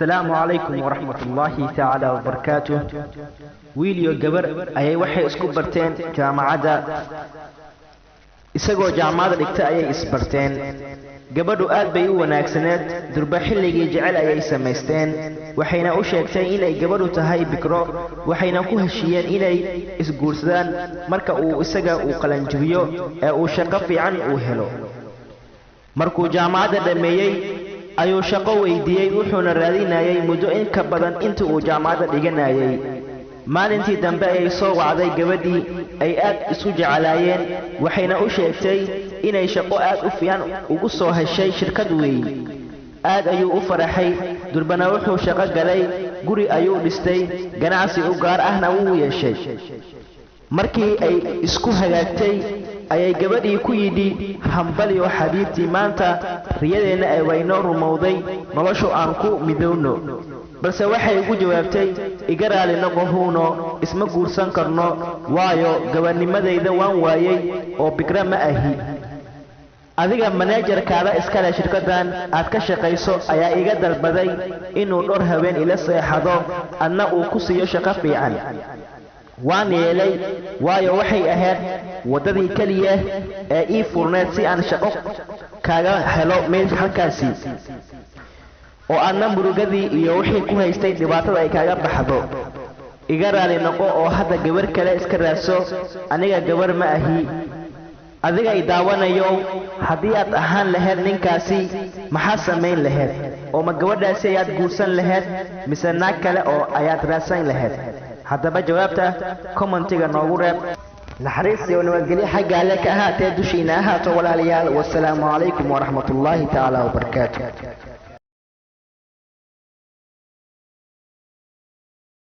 السلام عليكم ورحمة الله تعالى وبركاته. ويليو جبر أي وحي اسكوبرتين جامعة isagoo jaamacada dhigta ayay isbarteen gabadhu aad bay u wanaagsaneed durba xilligii jecel ayay sameysteen waxayna u sheegtay inay gabadhu tahay bikro waxayna ku heshiyeen inay isguursadaan marka uu isaga uu qalanjibiyo ee uu shaqo fiican uu helo markuu jaamacada dhameeyay ayuu shaqo weydiiyay wuxuuna raadinayay muddo in ka badan inta uu jaamacada dhiganayay maalintii dambe ay soo wacday gabadhii ay aad isu jecelaayeen waxayna u sheegtay inay shaqo aad u fiican ugu soo heshay shirkad weyn aad ayuu u faraxay durbana wuxuu shaqo galay guri ayuu dhistay ganacsi u gaar ahna wuu yeeshay markii ay isku hagaagtay ayay gabadhii ku yidhi hambaliyo xabiibtii maanta riyadeena ay waynoo rumowday noloshu aan ku midowno balse waxay ugu jawaabtay iga raali noqohuuno isma guursan karno waayo gabarnimadayda waan waayay oo bikra ma ahi adiga managerkaada iskale shirkadan aad ka shaqayso ayaa iga dalbaday inuu dhowr haween ila seexado adna uu ku siiyo shaqo fiican waan yeelay waayo waxay ahayd wadadii kaliya ee ii furneed si aan shaqo kaaga helo meel halkaasi oo aadna murugadii iyo wixii ku haystay dhibaatada ay kaaga baxdo iga raali noqo oo hadda gabar kale iska raadso aniga gabar ma ahi adiga ay daawanayo haddii aad ahaan lahayd ninkaasi maxaa samayn lahayd oo ma gabadhaasi ayaad guursan lahayd mise naag kale oo ayaad raadsan lahayd haddaba jawaabta commentiga noogu reeb naxariis iyo nabadgelyo xagga alle ka ahaatee dushiina ahaato walaalayaal wassalaamu calaykum waraxmatullaahi tacaala wabarakaatu